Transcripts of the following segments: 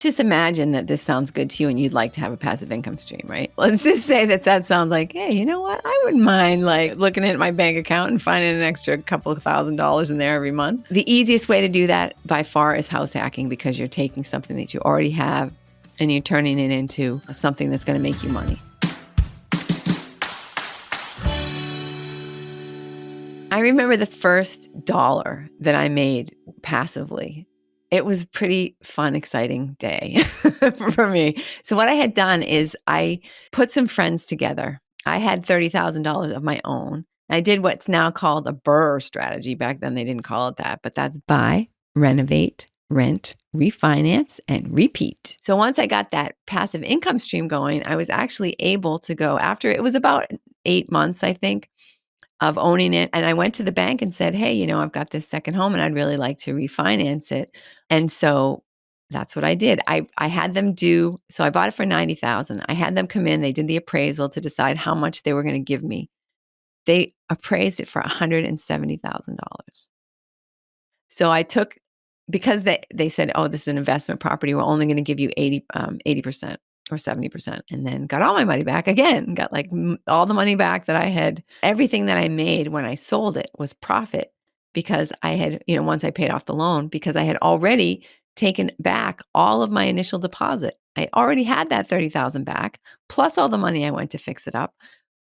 Just imagine that this sounds good to you and you'd like to have a passive income stream, right? Let's just say that that sounds like, hey, you know what? I wouldn't mind like looking at my bank account and finding an extra couple of $1,000s in there every month. The easiest way to do that by far is house hacking, because you're taking something that you already have and you're turning it into something that's going to make you money. I remember the first dollar that I made passively. It was a pretty fun, exciting day for me. So what I had done is I put some friends together. I had $30,000 of my own. I did what's now called a BRRRR strategy. Back then they didn't call it that, but that's buy, renovate, rent, refinance, and repeat. So once I got that passive income stream going, I was actually able to go after it was about 8 months, I think, of owning it. And I went to the bank and said, hey, I've got this second home and I'd really like to refinance it. And so that's what I did. I had them so I bought it for 90,000. I had them come in, they did the appraisal to decide how much they were going to give me. They appraised it for $170,000. So I took, because they said, oh, this is an investment property, we're only going to give you 80% or 70%, and then got all my money back again, got like all the money back that I had. Everything that I made when I sold it was profit, because I had, once I paid off the loan, because I had already taken back all of my initial deposit. I already had that 30,000 back, plus all the money I went to fix it up,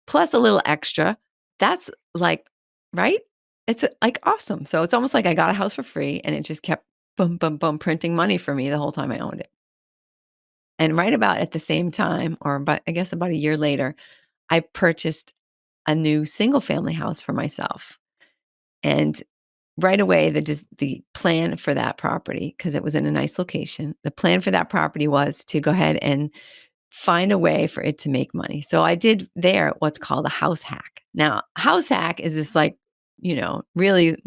plus a little extra. That's like, right? It's like awesome. So it's almost like I got a house for free and it just kept boom, boom, boom, printing money for me the whole time I owned it. And right about at the same time, or about, I guess about a year later, I purchased a new single family house for myself. And right away, the plan for that property, because it was in a nice location, the plan for that property was to go ahead and find a way for it to make money. So I did there what's called a house hack. Now, house hack is this like, really,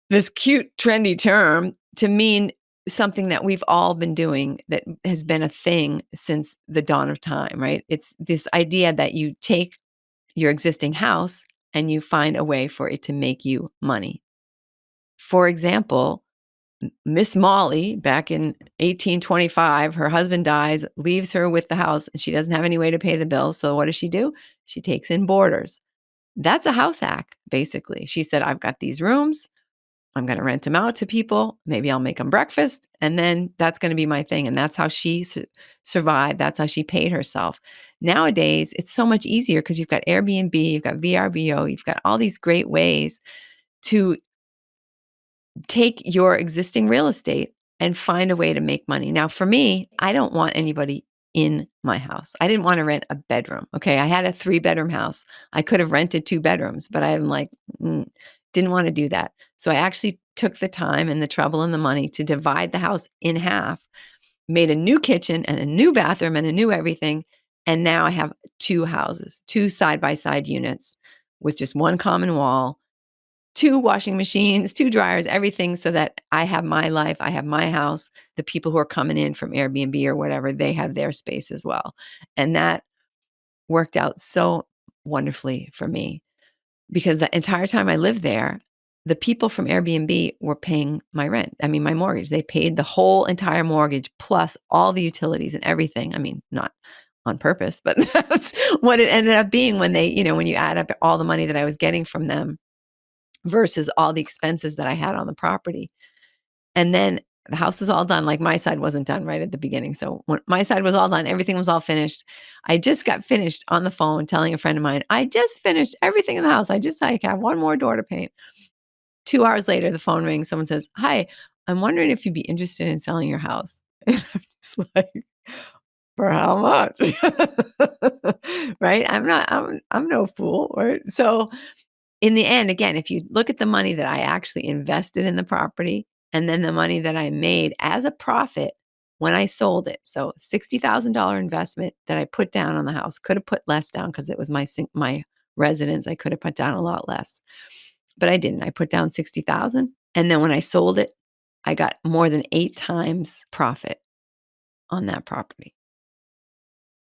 this cute, trendy term to mean something that we've all been doing that has been a thing since the dawn of time, right? It's this idea that you take your existing house and you find a way for it to make you money. For example, Miss Molly, back in 1825, her husband dies, leaves her with the house, and she doesn't have any way to pay the bills. So what does she do? She takes in boarders. That's a house hack, basically. She said, I've got these rooms. I'm going to rent them out to people. Maybe I'll make them breakfast. And then that's going to be my thing. And that's how she survived. That's how she paid herself. Nowadays, it's so much easier because you've got Airbnb, you've got VRBO, you've got all these great ways to take your existing real estate and find a way to make money. Now, for me, I don't want anybody in my house. I didn't want to rent a bedroom. Okay. I had a 3-bedroom house. I could have rented 2 bedrooms, but I'm like, didn't want to do that. So I actually took the time and the trouble and the money to divide the house in half, made a new kitchen and a new bathroom and a new everything. And now I have 2 houses, 2 side by side units with just one common wall, 2 washing machines, 2 dryers, everything, so that I have my life, I have my house. The people who are coming in from Airbnb or whatever, they have their space as well. And that worked out so wonderfully for me, because the entire time I lived there, the people from Airbnb were paying my rent. I mean, my mortgage. They paid the whole entire mortgage plus all the utilities and everything. I mean, not on purpose, but that's what it ended up being when when you add up all the money that I was getting from them versus all the expenses that I had on the property. And then the house was all done. Like, my side wasn't done right at the beginning. So when my side was all done, everything was all finished. I just got finished on the phone telling a friend of mine, I just finished everything in the house. I have one more door to paint. 2 hours later, the phone rings. Someone says, hi, I'm wondering if you'd be interested in selling your house. And I'm just like, for how much? Right? I'm no fool. Right? So in the end, again, if you look at the money that I actually invested in the property and then the money that I made as a profit when I sold it. So $60,000 investment that I put down on the house. Could have put less down because it was my residence. I could have put down a lot less, but I didn't. I put down 60,000, and then when I sold it, I got more than 8 times profit on that property.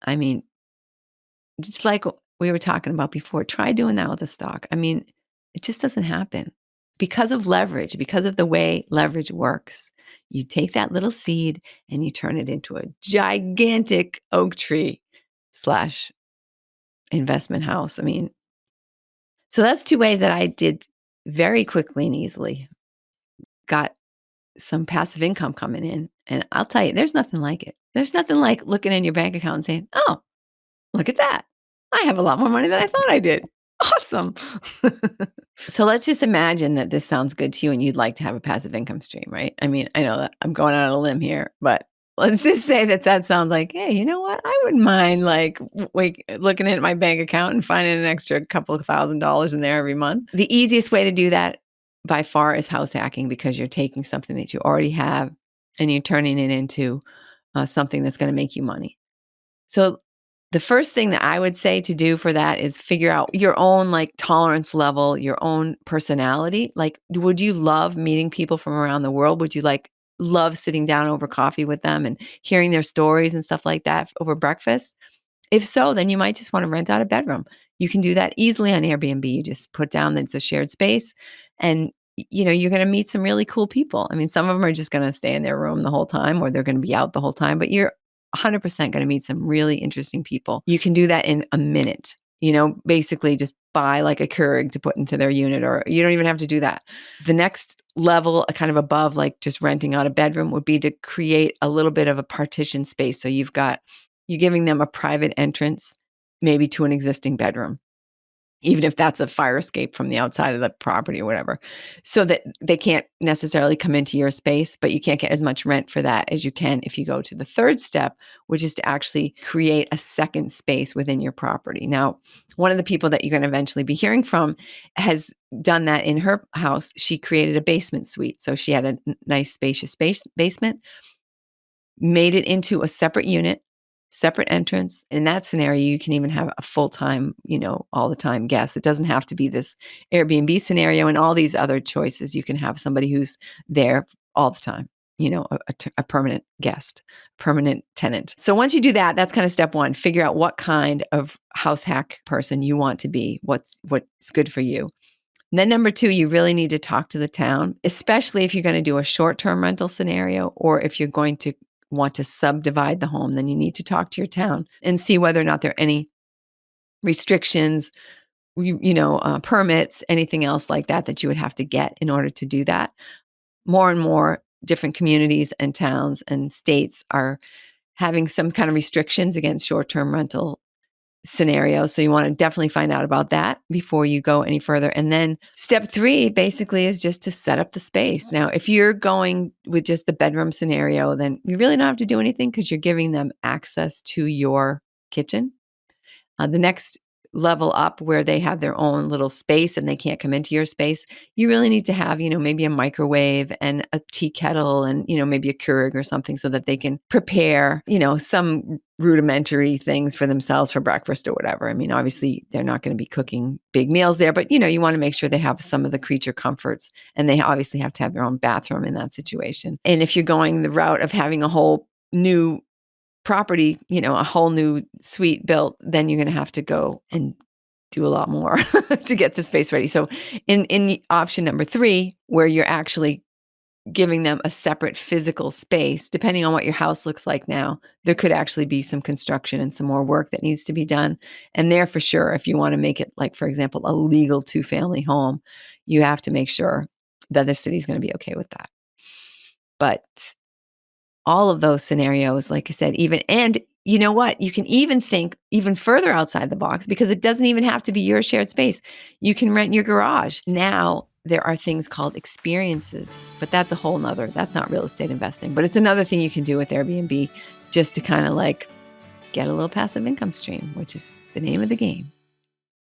I mean, just like we were talking about before, try doing that with a stock. I mean, it just doesn't happen. because of leverage, because of the way leverage works, you take that little seed and you turn it into a gigantic oak tree slash investment house. I mean, so that's 2 ways that I did very quickly and easily. Got some passive income coming in, and I'll tell you, there's nothing like it. There's nothing like looking in your bank account and saying, "Oh, look at that. I have a lot more money than I thought I did. Awesome." So let's just imagine that this sounds good to you and you'd like to have a passive income stream, right? I mean, I know that I'm going out on a limb here, but let's just say that that sounds like, hey, you know what? I wouldn't mind like looking at my bank account and finding an extra couple of $1,000 in there every month. The easiest way to do that by far is house hacking because you're taking something that you already have and you're turning it into something that's going to make you money. So the first thing that I would say to do for that is figure out your own like tolerance level, your own personality. Like, would you love meeting people from around the world? Would you like love sitting down over coffee with them and hearing their stories and stuff like that over breakfast? If so, then you might just want to rent out a bedroom. You can do that easily on Airbnb. You just put down that it's a shared space and you're going to meet some really cool people. I mean, some of them are just going to stay in their room the whole time or they're going to be out the whole time, but you're 100% going to meet some really interesting people. You can do that in a minute. Basically just buy like a Keurig to put into their unit, or you don't even have to do that. The next level, kind of above like just renting out a bedroom, would be to create a little bit of a partition space. So you're giving them a private entrance, maybe to an existing bedroom, even if that's a fire escape from the outside of the property or whatever, so that they can't necessarily come into your space, but you can't get as much rent for that as you can if you go to the third step, which is to actually create a second space within your property. Now, one of the people that you're going to eventually be hearing from has done that in her house. She created a basement suite. So she had a nice spacious basement, made it into a separate unit, separate entrance. In that scenario, you can even have a full-time, all the time guest. It doesn't have to be this Airbnb scenario and all these other choices. You can have somebody who's there all the time, a permanent guest, permanent tenant. So once you do that, that's kind of step one. Figure out what kind of house hack person you want to be, what's good for you. And then number two, you really need to talk to the town, especially if you're going to do a short-term rental scenario or if you're going to want to subdivide the home, then you need to talk to your town and see whether or not there are any restrictions, permits, anything else like that you would have to get in order to do that. More and more different communities and towns and states are having some kind of restrictions against short-term rental scenarios. So you want to definitely find out about that before you go any further. And then step three basically is just to set up the space. Now, if you're going with just the bedroom scenario, then you really don't have to do anything because you're giving them access to your kitchen. The next level up where they have their own little space and they can't come into your space, you really need to have, maybe a microwave and a tea kettle and, maybe a Keurig or something so that they can prepare, some rudimentary things for themselves for breakfast or whatever. I mean, obviously they're not going to be cooking big meals there, but you want to make sure they have some of the creature comforts and they obviously have to have their own bathroom in that situation. And if you're going the route of having a whole new property, a whole new suite built, then you're going to have to go and do a lot more to get the space ready. So in option number three, where you're actually giving them a separate physical space, depending on what your house looks like now, there could actually be some construction and some more work that needs to be done. And there for sure, if you want to make it like, for example, a legal 2-family home, you have to make sure that the city's going to be okay with that. But all of those scenarios, like I said, and you know what? You can even think even further outside the box because it doesn't even have to be your shared space. You can rent your garage. Now there are things called experiences, but that's not real estate investing, but it's another thing you can do with Airbnb just to kind of like get a little passive income stream, which is the name of the game.